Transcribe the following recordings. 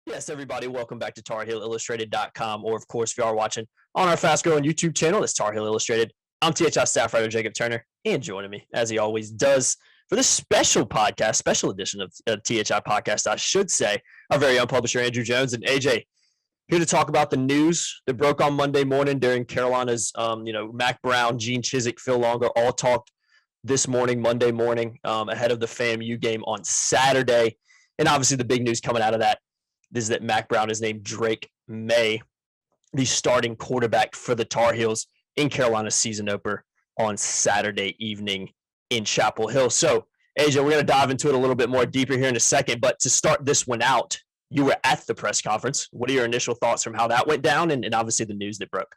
Yes, everybody, welcome back to TarHeelIllustrated.com, or, of course, if you are watching on our fast-growing YouTube channel, it's Tar Heel Illustrated. I'm THI staff writer Jacob Turner, and joining me, as he always does, for this special podcast, special edition of THI podcast, I should say, our very own publisher, Andrew Jones. And AJ, here to talk about the news that broke on Monday morning during Carolina's, Mac Brown, Gene Chizik, Phil Longo, all talked this morning, Monday morning, ahead of the FAMU game on Saturday. And obviously the big news coming out of that is that Mac Brown is named Drake Maye, the starting quarterback for the Tar Heels in Carolina's season opener on Saturday evening in Chapel Hill. So, AJ, we're going to dive into it a little bit more deeper here in a second. But to start this one out, you were at the press conference. What are your initial thoughts from how that went down and obviously the news that broke?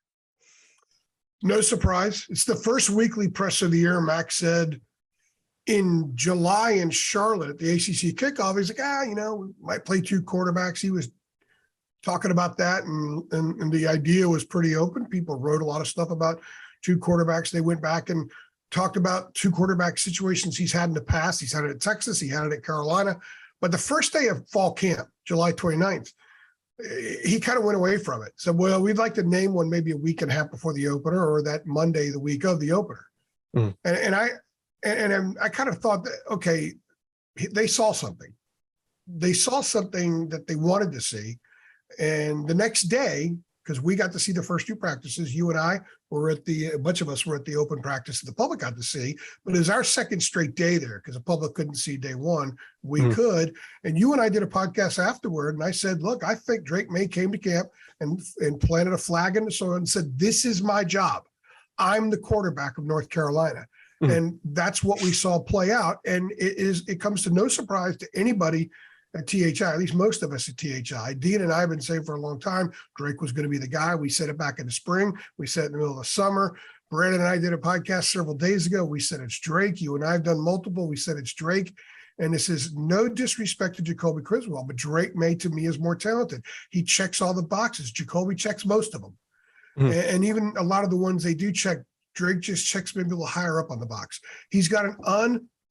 No surprise. It's the first weekly press of the year. Mac said in July in Charlotte at the ACC kickoff, he's like, we might play two quarterbacks. He was talking about that, and the idea was pretty open. People wrote a lot of stuff about two quarterbacks. They went back and talked about two quarterback situations he's had in the past. He's had it at Texas. He had it at Carolina. But the first day of fall camp, July 29th, he kind of went away from it. So, we'd like to name one maybe a week and a half before the opener, or that Monday, the week of the opener. Mm. And I kind of thought that, okay, they saw something. They saw something that they wanted to see. And the next day, because we got to see the first two practices, you and I were a bunch of us were at the open practice that the public got to see, but it was our second straight day there because the public couldn't see day one. We could. And you and I did a podcast afterward. And I said, look, I think Drake Maye came to camp and planted a flag in the soil and said, this is my job. I'm the quarterback of North Carolina. And that's what we saw play out. And it comes to no surprise to anybody at THI, at least most of us at THI. Dean and I have been saying for a long time, Drake was going to be the guy. We said it back in the spring. We said it in the middle of the summer. Brandon and I did a podcast several days ago. We said it's Drake. You and I have done multiple. We said it's Drake. And this is no disrespect to Jacoby Criswell, but Drake Maye to me is more talented. He checks all the boxes. Jacoby checks most of them. And even a lot of the ones they do check, Drake just checks maybe a little higher up on the box. He's got an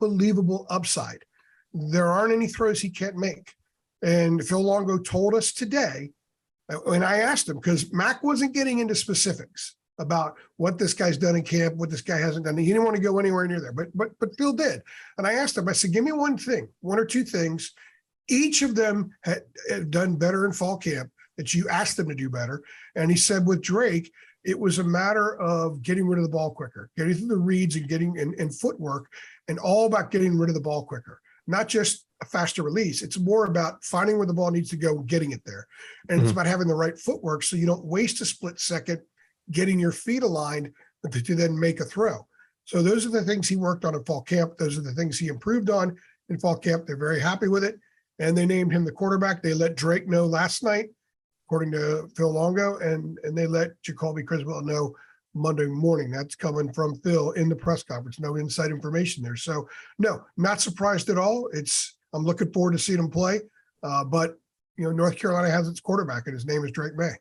unbelievable upside. There aren't any throws he can't make. And Phil Longo told us today, and I asked him, because Mac wasn't getting into specifics about what this guy's done in camp, what this guy hasn't done. He didn't want to go anywhere near there, but Phil did. And I asked him, I said, give me one or two things. Each of them had done better in fall camp that you asked them to do better. And he said with Drake, it was a matter of getting rid of the ball quicker, getting through the reads and getting in footwork, and all about getting rid of the ball quicker. Not just a faster release. It's more about finding where the ball needs to go and getting it there. And it's about having the right footwork so you don't waste a split second getting your feet aligned to then make a throw. So those are the things he worked on in fall camp. Those are the things he improved on in fall camp. They're very happy with it. And they named him the quarterback. They let Drake know last night, according to Phil Longo, and they let Jacoby Criswell know Monday morning. That's coming from Phil in the press conference. No inside information there. So no, not surprised at all. I'm looking forward to seeing him play. But North Carolina has its quarterback, and his name is Drake Maye.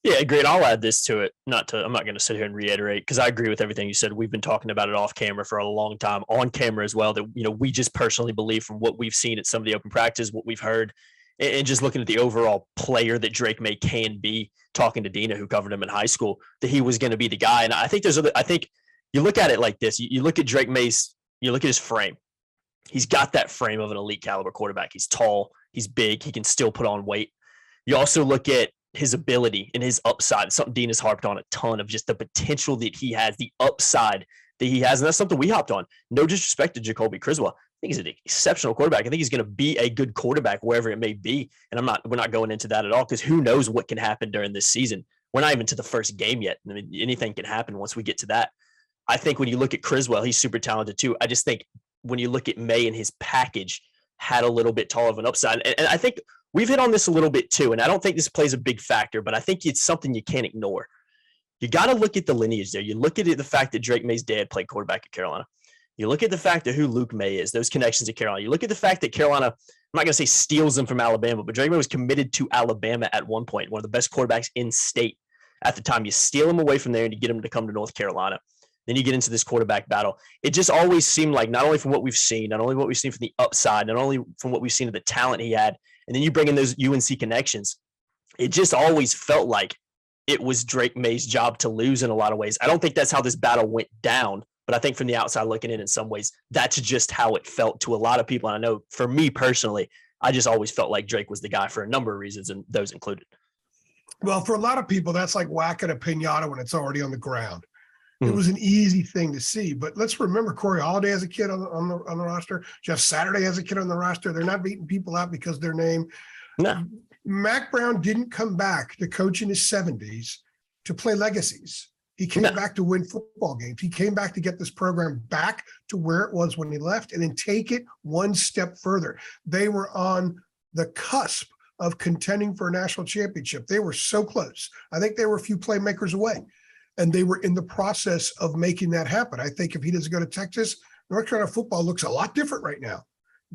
Yeah, agreed. I'll add this to it. I'm not going to sit here and reiterate, because I agree with everything you said. We've been talking about it off camera for a long time, on camera as well, that we just personally believe from what we've seen at some of the open practice, what we've heard, and just looking at the overall player that Drake Maye can be, talking to Dina, who covered him in high school, that he was going to be the guy. And I think you look at it like this. You look at Drake Maye's, you look at his frame. He's got that frame of an elite caliber quarterback. He's tall. He's big. He can still put on weight. You also look at his ability and his upside. It's something Dean has harped on a ton, of just the potential that he has, the upside that he has. And that's something we hopped on. No disrespect to Jacoby Criswell. I think he's an exceptional quarterback. I think he's going to be a good quarterback wherever it may be. And we're not going into that at all, because who knows what can happen during this season. We're not even to the first game yet. I mean, anything can happen once we get to that. I think when you look at Criswell, he's super talented too. I just think when you look at Maye and his package, had a little bit taller of an upside. And I think we've hit on this a little bit too. And I don't think this plays a big factor, but I think it's something you can't ignore. You got to look at the lineage there. You look at the fact that Drake Maye's dad played quarterback at Carolina. You look at the fact of who Luke Maye is, those connections to Carolina. You look at the fact that Carolina, I'm not going to say steals them from Alabama, but Drake Maye was committed to Alabama at one point, one of the best quarterbacks in state at the time. You steal him away from there and you get him to come to North Carolina. Then you get into this quarterback battle. It just always seemed like, not only from what we've seen, not only what we've seen from the upside, not only from what we've seen of the talent he had And then you bring in those UNC connections. It just always felt like it was Drake Maye's job to lose in a lot of ways. I don't think that's how this battle went down, but I think from the outside looking in some ways, that's just how it felt to a lot of people. And I know for me personally, I just always felt like Drake was the guy for a number of reasons, and those included. Well, for a lot of people, that's like whacking a pinata when it's already on the ground. It Mhm. was an easy thing to see, but let's remember Corey Holiday as a kid on the roster, Jeff Saturday as a kid on the roster. They're not beating people out because their name. No. Mac Brown didn't come back to coach in his 70s to play legacies. He came back to win football games. He came back to get this program back to where it was when he left and then take it one step further. They were on the cusp of contending for a national championship. They were so close. I think they were a few playmakers away, and they were in the process of making that happen. I think if he doesn't go to Texas, North Carolina football looks a lot different right now.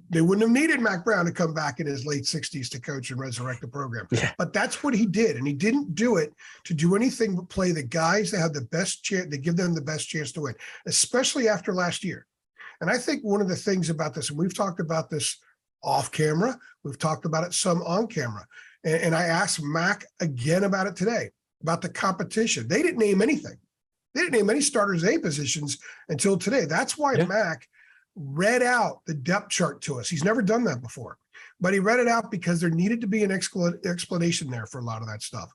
They wouldn't have needed Mac Brown to come back in his late 60s to coach and resurrect the program. Yeah. But that's what he did. And he didn't do it to do anything but play the guys that have the best chance, to give them the best chance to win, especially after last year. And I think one of the things about this, and we've talked about this off camera, we've talked about it some on camera. And I asked Mac again about it today, about the competition. They didn't name anything. They didn't name any starters, any positions until today. That's why Mac read out the depth chart to us. He's never done that before, but he read it out because there needed to be an explanation there for a lot of that stuff.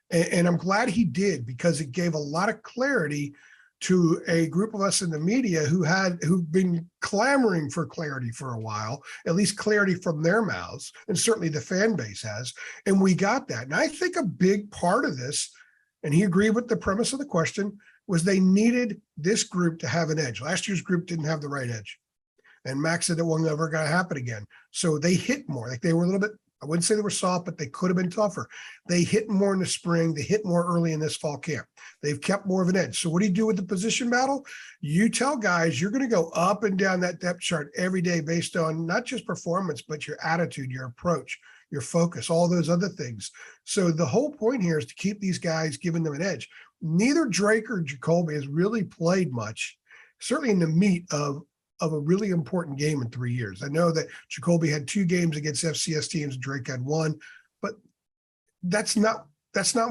And I'm glad he did, because it gave a lot of clarity to a group of us in the media who've been clamoring for clarity for a while, at least clarity from their mouths, and certainly the fan base has. And we got that. And I think a big part of this, and he agreed with the premise of the question, was they needed this group to have an edge. Last year's group didn't have the right edge. And Max said it wasn't ever going to happen again. So they hit more. Like they were a little bit, I wouldn't say they were soft, but they could have been tougher. They hit more in the spring. They hit more early in this fall camp. They've kept more of an edge. So what do you do with the position battle? You tell guys you're going to go up and down that depth chart every day based on not just performance, but your attitude, your approach, your focus, all those other things. So the whole point here is to keep these guys, giving them an edge. Neither Drake or Jacoby has really played much, certainly in the meat of a really important game in 3 years. I know that Jacoby had 2 games against FCS teams and Drake had 1, but that's not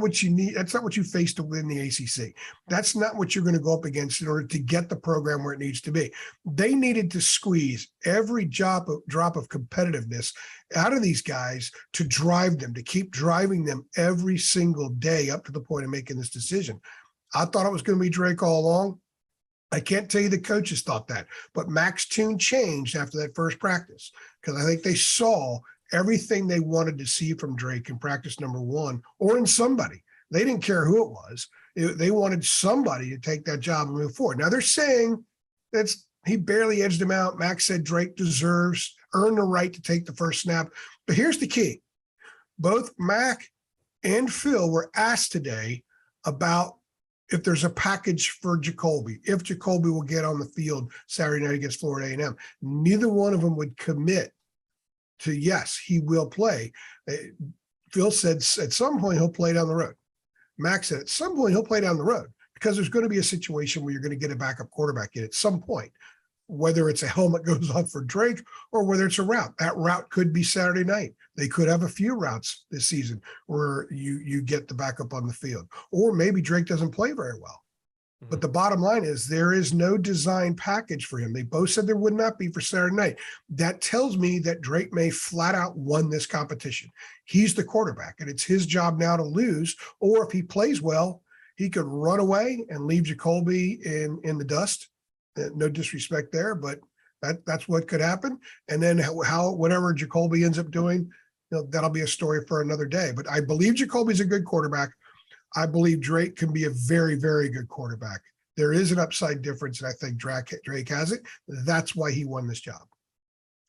what you need. That's not what you face to win the ACC. That's not what you're going to go up against in order to get the program where it needs to be. They needed to squeeze every drop of competitiveness out of these guys to drive them, to keep driving them every single day up to the point of making this decision. I thought it was going to be Drake all along. I can't tell you the coaches thought that, but Mac's tune changed after that first practice, because I think they saw everything they wanted to see from Drake in practice number 1 or in somebody. They didn't care who it was. They wanted somebody to take that job and move forward. Now they're saying he barely edged him out. Mac said Drake earned the right to take the first snap. But here's the key. Both Mac and Phil were asked today about if there's a package for Jacoby, if Jacoby will get on the field Saturday night against Florida A&M. Neither one of them would commit to, yes, he will play. Phil said at some point he'll play down the road. Max said at some point he'll play down the road, because there's going to be a situation where you're going to get a backup quarterback in at some point, whether it's a helmet goes on for Drake or whether it's a route. That route could be Saturday night. They could have a few routes this season where you get the backup on the field, or maybe Drake doesn't play very well. But the bottom line is there is no design package for him. They both said there would not be for Saturday night. That tells me that Drake Maye flat out won this competition. He's the quarterback, and it's his job now to lose. Or if he plays well, he could run away and leave Jacoby in the dust. No disrespect there, but that's what could happen. And then whatever Jacoby ends up doing, that'll be a story for another day. But I believe Jacoby's a good quarterback. I believe Drake can be a very, very good quarterback. There is an upside difference, and I think Drake has it. That's why he won this job.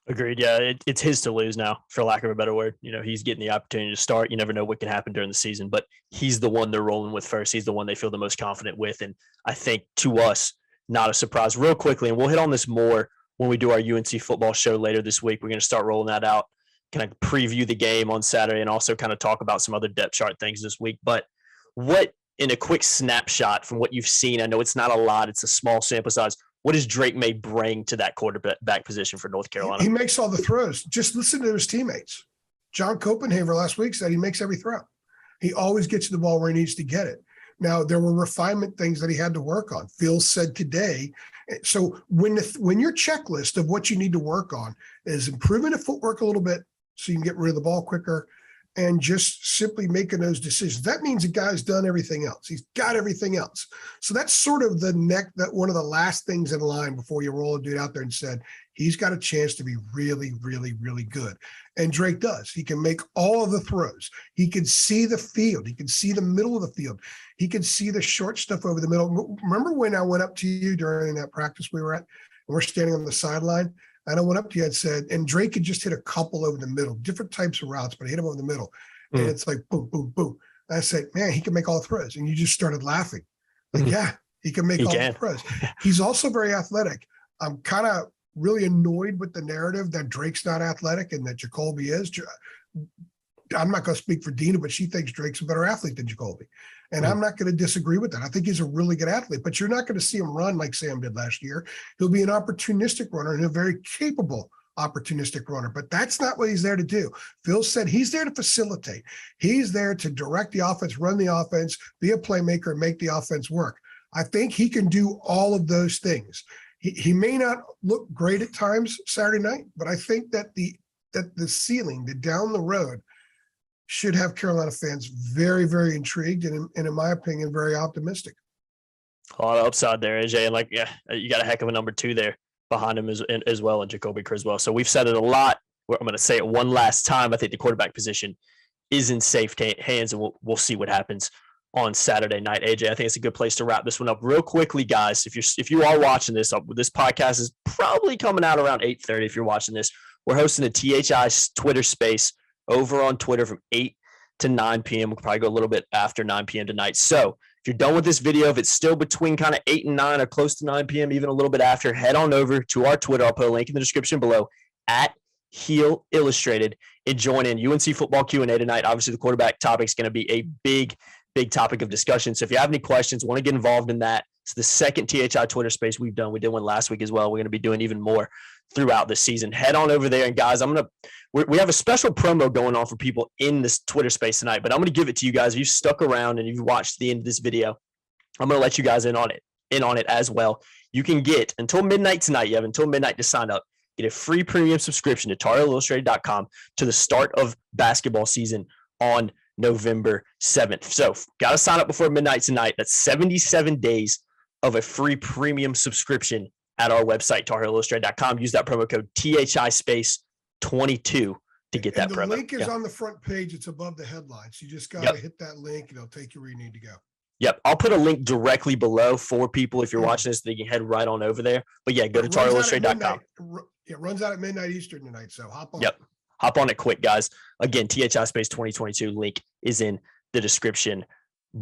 Agreed. Yeah, it's his to lose now, for lack of a better word. He's getting the opportunity to start. You never know what can happen during the season, but he's the one they're rolling with first. He's the one they feel the most confident with. And I think to us, not a surprise. Real quickly, and we'll hit on this more when we do our UNC football show later this week. We're going to start rolling that out, kind of preview the game on Saturday, and also kind of talk about some other depth chart things this week. But what, in a quick snapshot from what you've seen, I know it's not a lot, it's a small sample size, what does Drake Maye bring to that quarterback position for North Carolina? He makes all the throws. Just listen to his teammates. John Copenhaver last week said he makes every throw. He always gets the ball where he needs to get it. Now, there were refinement things that he had to work on. Phil said today. So when your checklist of what you need to work on is improving the footwork a little bit so you can get rid of the ball quicker and just simply making those decisions, that means the guy's done everything else. He's got everything else. So that's sort of that one of the last things in line before you roll a dude out there and said, he's got a chance to be really, really, really good. And Drake does. He can make all of the throws. He can see the field. He can see the middle of the field. He can see the short stuff over the middle. Remember when I went up to you during that practice we were at, and we're standing on the sideline, and I went up to you and said, and Drake had just hit a couple over the middle, different types of routes, but he hit them over the middle. And it's like, boom, boom, boom. And I said, man, he can make all the throws. And you just started laughing. Like, yeah, he can make all the throws. He's also very athletic. I'm kind of really annoyed with the narrative that Drake's not athletic and that Jacoby is. I'm not going to speak for Dina, but she thinks Drake's a better athlete than Jacoby. And I'm not going to disagree with that. I think he's a really good athlete, but you're not going to see him run like Sam did last year. He'll be an opportunistic runner and a very capable opportunistic runner, but that's not what he's there to do. Phil said he's there to facilitate. He's there to direct the offense, run the offense, be a playmaker, and make the offense work. I think he can do all of those things. He may not look great at times Saturday night, but I think that the ceiling, the down the road, should have Carolina fans very, very intrigued and in my opinion, very optimistic. A lot of upside there, AJ. And like, yeah, you got a heck of a number 2 there behind him as well, and Jacoby Criswell. So we've said it a lot. I'm going to say it one last time. I think the quarterback position is in safe hands, and we'll see what happens on Saturday night. AJ, I think it's a good place to wrap this one up real quickly, guys. If you are watching this podcast is probably coming out around 8:30. If you're watching this, we're hosting a THI Twitter space over on Twitter from 8 to 9 p.m. We'll probably go a little bit after 9 p.m. tonight. So if you're done with this video, if it's still between kind of 8 and 9 or close to 9 p.m., even a little bit after, head on over to our Twitter. I'll put a link in the description below at Heel Illustrated and join in UNC football Q&A tonight. Obviously, the quarterback topic is going to be a big topic of discussion. So if you have any questions, want to get involved in that, it's the second THI Twitter space we've done. We did one last week as well. We're going to be doing even more throughout the season. Head on over there. And guys, we have a special promo going on for people in this Twitter space tonight, but I'm going to give it to you guys. If you've stuck around and you've watched the end of this video, I'm going to let you guys in on it as well. You can get until midnight tonight. You have until midnight to sign up. Get a free premium subscription to TarHeelIllustrated.com to the start of basketball season on November 7th. So got to sign up before midnight tonight. That's 77 days of a free premium subscription at our website, TarHeelIllustrated.com. Use that promo code THI space 22 to get that promo. The link is on the front page. It's above the headline. So you just got to hit that link and it'll take you where you need to go. Yep. I'll put a link directly below for people if you're watching this, they can head right on over there. But yeah, go to TarHeelIllustrated.com. It runs out at midnight Eastern tonight. So hop on. Yep. Hop on it quick, guys. Again, THI Space 2022 link is in the description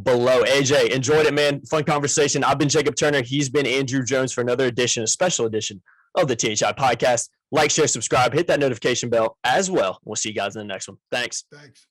below. AJ, enjoyed it, man. Fun conversation. I've been Jacob Turner. He's been Andrew Jones for another edition, a special edition of the THI podcast. Like, share, subscribe, hit that notification bell as well. We'll see you guys in the next one. Thanks. Thanks.